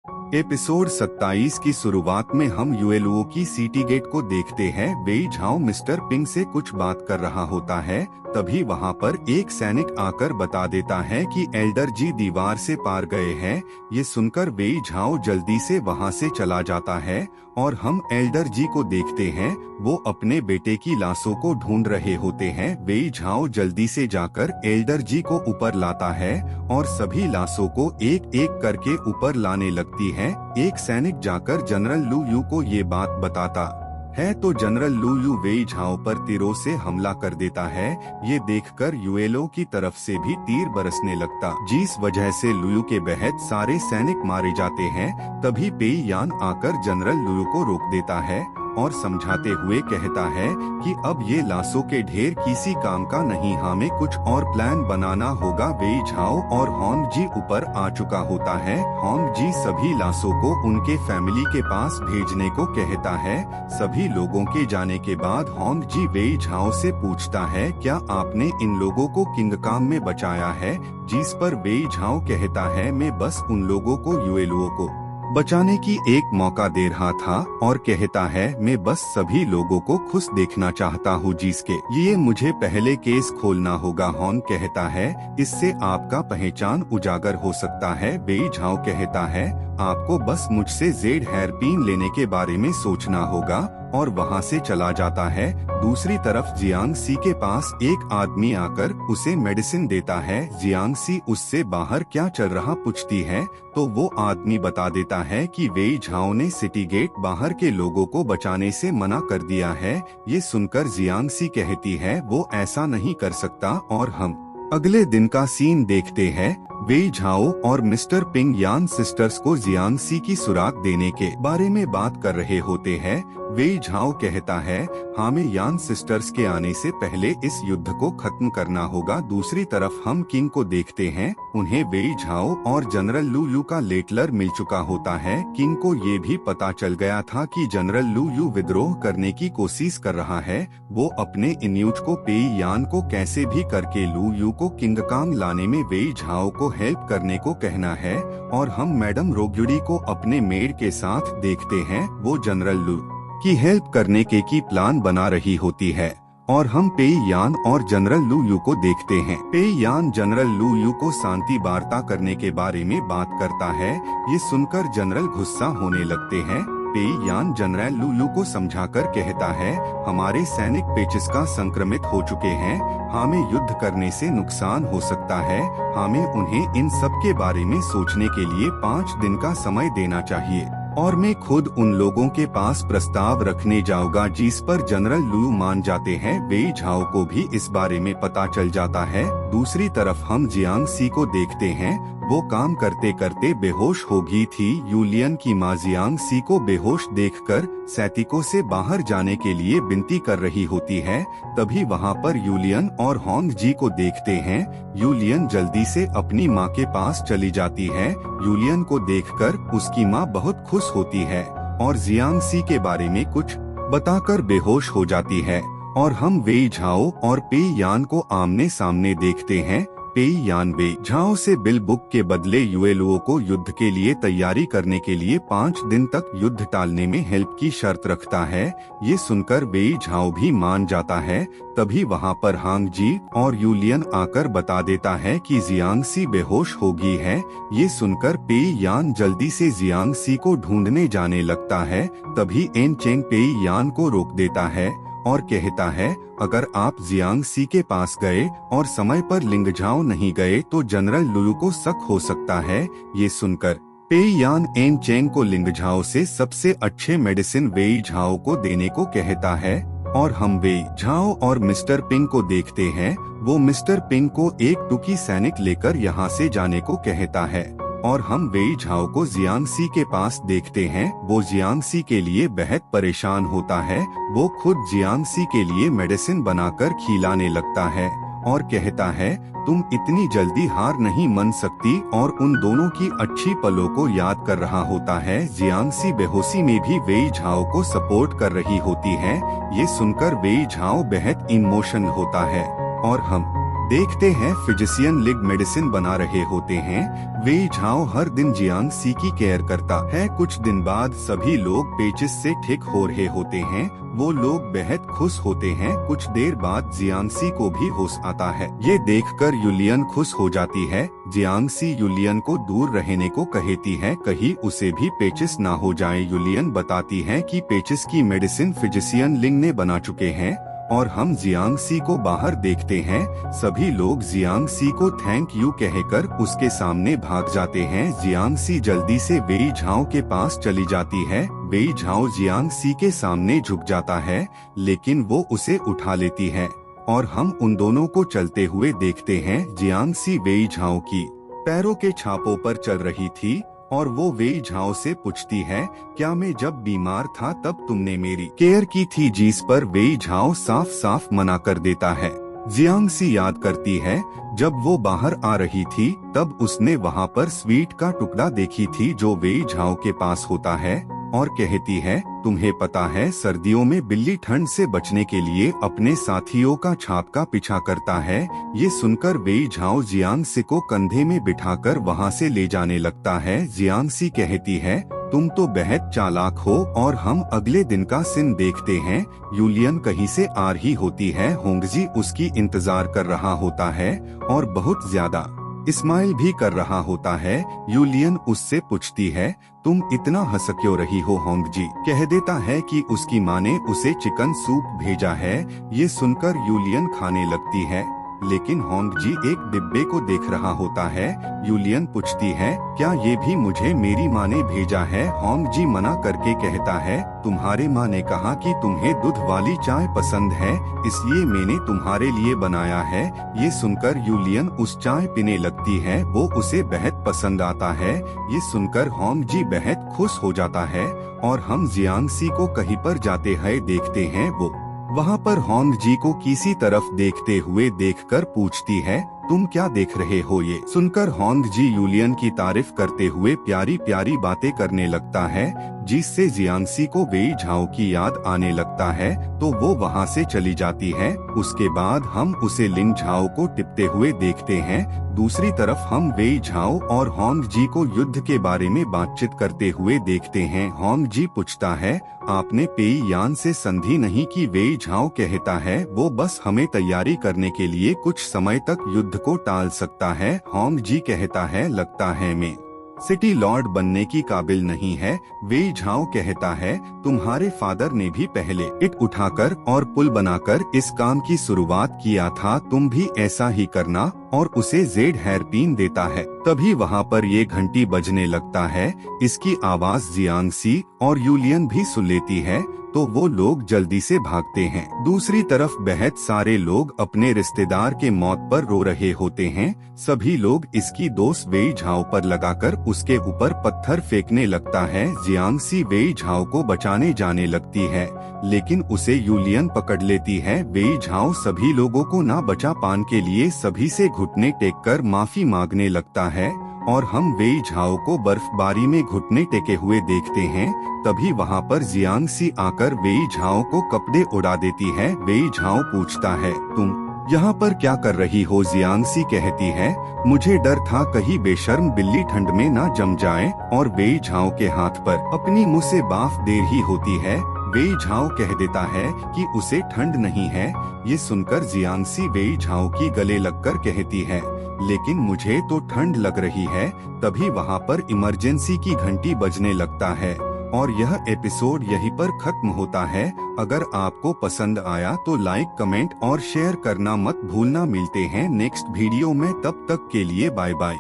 Episode 27 की शुरुआत में हम यूएलओ की सिटी गेट को देखते हैं। वेई झाओ मिस्टर पिंग से कुछ बात कर रहा होता है, तभी वहाँ पर एक सैनिक आकर बता देता है कि एल्डर जी दीवार से पार गए हैं। ये सुनकर वेई झाओ जल्दी से वहाँ से चला जाता है और हम एल्डर जी को देखते हैं, वो अपने बेटे की लाशों को ढूंढ रहे होते हैं। वेई झाओ जल्दी से जाकर एल्डर जी को ऊपर लाता है और सभी लाशों को एक एक करके ऊपर लाने लगती है। एक सैनिक जाकर जनरल लू यू को ये बात बताता है तो जनरल लू यू वेई झाओ पर तीरों से हमला कर देता है। ये देखकर यूएलओ की तरफ से भी तीर बरसने लगता, जिस वजह से लू यू के बेहद सारे सैनिक मारे जाते हैं। तभी पेई यान आकर जनरल लू यू को रोक देता है और समझाते हुए कहता है कि अब ये लाशों के ढेर किसी काम का नहीं, हमें कुछ और प्लान बनाना होगा। वेई झाओ और होंग जी ऊपर आ चुका होता है। होंग जी सभी लाशों को उनके फैमिली के पास भेजने को कहता है। सभी लोगों के जाने के बाद होंग जी वेई झाओ से पूछता है, क्या आपने इन लोगों को किंगकाम में बचाया है? जिस पर वेई झाओ कहता है, मैं बस उन लोगों को यूएलओ को बचाने की एक मौका दे रहा था, और कहता है मैं बस सभी लोगों को खुश देखना चाहता हूँ, जिसके लिए मुझे पहले केस खोलना होगा। होंग कहता है इससे आपका पहचान उजागर हो सकता है। वेई झाओ कहता है आपको बस मुझसे जेड हेयरपिन लेने के बारे में सोचना होगा, और वहाँ से चला जाता है। दूसरी तरफ जियांग सी के पास एक आदमी आकर उसे मेडिसिन देता है। जियांग सी उससे बाहर क्या चल रहा पूछती है तो वो आदमी बता देता है कि वेई झाओ ने सिटी गेट बाहर के लोगों को बचाने से मना कर दिया है। ये सुनकर जियांग सी कहती है वो ऐसा नहीं कर सकता, और हम अगले दिन का सीन देखते हैं। वेई झाओ और मिस्टर पिंग यान सिस्टर्स को जियांग सी की सुराग देने के बारे में बात कर रहे होते हैं। वेई झाओ कहता है हमें यान सिस्टर्स के आने से पहले इस युद्ध को खत्म करना होगा। दूसरी तरफ हम किंग को देखते हैं, उन्हें वेई झाओ और जनरल लू यू का लेटलर मिल चुका होता है। किंग को ये भी पता चल गया था कि जनरल लू यू विद्रोह करने की कोशिश कर रहा है। वो अपने इन्यूट को पेई यान को कैसे भी करके लू यू को किंगकाम लाने में वेई झाओ को हेल्प करने को कहना है, और हम मैडम रोग्युडी को अपने मेड के साथ देखते हैं। वो जनरल लू की हेल्प करने के की प्लान बना रही होती है, और हम पेई यान और जनरल लू यू को देखते हैं। पेई यान जनरल लू यू को शांति वार्ता करने के बारे में बात करता है। ये सुनकर जनरल गुस्सा होने लगते हैं। पेई यान जनरल लू यू को समझाकर कहता है हमारे सैनिक पेचिस संक्रमित हो चुके हैं, हमें युद्ध करने से नुकसान हो सकता है, हमें उन्हें इन सब के बारे में सोचने के लिए 5 दिन का समय देना चाहिए, और मैं खुद उन लोगों के पास प्रस्ताव रखने जाऊंगा। जिस पर जनरल लू मान जाते हैं। वेई झाओ को भी इस बारे में पता चल जाता है। दूसरी तरफ हम जियांग सी को देखते हैं, वो काम करते करते बेहोश हो गई थी। यूलियन की मां जियांग सी को बेहोश देखकर सैतिको से बाहर जाने के लिए विनती कर रही होती है। तभी वहाँ पर यूलियन और होंग जी को देखते हैं। यूलियन जल्दी से अपनी माँ के पास चली जाती है। यूलियन को देखकर उसकी माँ बहुत खुश होती है और जियांग सी के बारे में कुछ बताकर बेहोश हो जाती है, और हम वेई झाओ और पेई यान को आमने सामने देखते हैं। पेई यान वेई झाओ से बिल बुक के बदले यूएलओ को युद्ध के लिए तैयारी करने के लिए 5 दिन तक युद्ध टालने में हेल्प की शर्त रखता है। ये सुनकर वेई झाओ भी मान जाता है। तभी वहाँ पर हांग जी और यूलियन आकर बता देता है कि जियांग सी बेहोश हो गई है। ये सुनकर पेई यान जल्दी से जियांग सी को ढूंढने जाने लगता है। तभी एन चेंग पेई यान को रोक देता है और कहता है अगर आप जियांग सी के पास गए और समय पर लिंगझाओ नहीं गए तो जनरल लू को शक हो सकता है। ये सुनकर पेई यान एन चेंग को लिंगझाओ से सबसे अच्छे मेडिसिन वेई झाओ को देने को कहता है, और हम वेई झाओ और मिस्टर पिंग को देखते हैं। वो मिस्टर पिंग को एक टुकी सैनिक लेकर यहाँ से जाने को कहता है, और हम वेई झाओ को जियांग सी के पास देखते हैं। वो जियांग सी के लिए बेहद परेशान होता है। वो खुद जियांग सी के लिए मेडिसिन बनाकर खिलाने लगता है और कहता है तुम इतनी जल्दी हार नहीं मान सकती, और उन दोनों की अच्छी पलों को याद कर रहा होता है। जियांग सी बेहोशी में भी वेई झाओ को सपोर्ट कर रही होती है। ये सुनकर वेई झाओ बेहद इमोशन होता है, और हम देखते हैं फिजिशियन लिग मेडिसिन बना रहे होते हैं। वेई झाओ हर दिन जियांग सी की केयर करता है। कुछ दिन बाद सभी लोग पेचिस से ठीक हो रहे होते हैं। वो लोग बेहद खुश होते हैं। कुछ देर बाद जियांग सी को भी होश आता है। ये देखकर यूलियन खुश हो जाती है। जियांग सी यूलियन को दूर रहने को कहती है, कहीं उसे भी पेचिस ना हो जाए। यूलियन बताती है कि पेचिस की मेडिसिन फिजिशियन लिंग ने बना चुके हैं और हम जियांग सी को बाहर देखते हैं। सभी लोग जियांग सी को थैंक यू कहकर उसके सामने भाग जाते हैं। जियांग सी जल्दी से वेई झाओ के पास चली जाती है। वेई झाओ जियांग सी के सामने झुक जाता है, लेकिन वो उसे उठा लेती है और हम उन दोनों को चलते हुए देखते हैं। जियांग सी वेई झाओ की पैरों के छापों पर चल रही थी और वो वेई झाओ से पूछती है, क्या मैं जब बीमार था तब तुमने मेरी केयर की थी? जिस पर वेई झाओ साफ साफ मना कर देता है। जियांग सी याद करती है, जब वो बाहर आ रही थी तब उसने वहाँ पर स्वीट का टुकड़ा देखी थी जो वेई झाओ के पास होता है और कहती है, तुम्हें पता है सर्दियों में बिल्ली ठंड से बचने के लिए अपने साथियों का छाप का पीछा करता है। ये सुनकर वेई झाओ जियांग सी को कंधे में बिठाकर वहाँ से ले जाने लगता है। जियांग सी कहती है, तुम तो बेहद चालाक हो। और हम अगले दिन का सीन देखते हैं। यूलियन कहीं से आ रही होती है। होंगजी उसकी इंतजार कर रहा होता है और बहुत ज्यादा स्माइल भी कर रहा होता है। यूलियन उससे पूछती है, तुम इतना हंस क्यों रही हो? होंगजी कह देता है कि उसकी माँ ने उसे चिकन सूप भेजा है। ये सुनकर यूलियन खाने लगती है, लेकिन होंगजी एक डिब्बे को देख रहा होता है। यूलियन पूछती है, क्या ये भी मुझे मेरी माँ ने भेजा है? होंगजी मना करके कहता है, तुम्हारे माँ ने कहा कि तुम्हें दूध वाली चाय पसंद है, इसलिए मैंने तुम्हारे लिए बनाया है। ये सुनकर यूलियन उस चाय पीने लगती है। वो उसे बेहद पसंद आता है। ये सुनकर होंगजी बेहद खुश हो जाता है और हम जियांग सी को कहीं पर जाते हुए देखते हैं। वो वहाँ पर होंगजी को किसी तरफ देखते हुए देखकर पूछती है, तुम क्या देख रहे हो? ये सुनकर होंगजी यूलियन की तारीफ करते हुए प्यारी प्यारी बातें करने लगता है, जिससे जियांग सी को वेई झाओ की याद आने लगता है। तो वो वहाँ से चली जाती है। उसके बाद हम उसे लिंग झाओ को टिपते हुए देखते हैं। दूसरी तरफ हम वेई झाओ और होंगजी को युद्ध के बारे में बातचीत करते हुए देखते हैं। होंगजी पूछता है, आपने पेई यान से संधि नहीं की? वेई झाओ कहता है, वो बस हमें तैयारी करने के लिए कुछ समय तक युद्ध को टाल सकता है। होंगजी कहता है, लगता है मैं सिटी लॉर्ड बनने की काबिल नहीं है। वेई झाओ कहता है, तुम्हारे फादर ने भी पहले ईंट उठाकर और पुल बनाकर इस काम की शुरुआत किया था, तुम भी ऐसा ही करना। और उसे जेड हेयरपिन देता है। तभी वहाँ पर ये घंटी बजने लगता है। इसकी आवाज जियांग सी और यूलियन भी सुन लेती है, तो वो लोग जल्दी से भागते हैं। दूसरी तरफ बेहद सारे लोग अपने रिश्तेदार के मौत पर रो रहे होते हैं। सभी लोग इसकी दोस्त वेई झाओ पर लगाकर उसके ऊपर पत्थर फेंकने लगता है। जियांग सी वेई झाओ को बचाने जाने लगती है, लेकिन उसे यूलियन पकड़ लेती है। वेई झाओ सभी लोगों को ना बचा पाने के लिए सभी से घुटने टेककर माफी मांगने लगता है और हम वेई झाओ को बर्फबारी में घुटने टेके हुए देखते हैं। तभी वहाँ पर जियांग सी आकर वेई झाओ को कपड़े उड़ा देती है। वेई झाओ पूछता है, तुम यहाँ पर क्या कर रही हो? जियांग सी कहती है, मुझे डर था कहीं बेशर्म बिल्ली ठंड में ना जम जाए। और वेई झाओ के हाथ पर अपनी मुँह से बाफ दे रही होती है। वेई झाओ कह देता है कि उसे ठंड नहीं है। ये सुनकर जियांग सी वेई झाओ की गले लगकर कहती है, लेकिन मुझे तो ठंड लग रही है। तभी वहाँ पर इमरजेंसी की घंटी बजने लगता है और यह एपिसोड यहीं पर खत्म होता है। अगर आपको पसंद आया तो लाइक, कमेंट और शेयर करना मत भूलना। मिलते हैं नेक्स्ट वीडियो में, तब तक के लिए बाय बाय।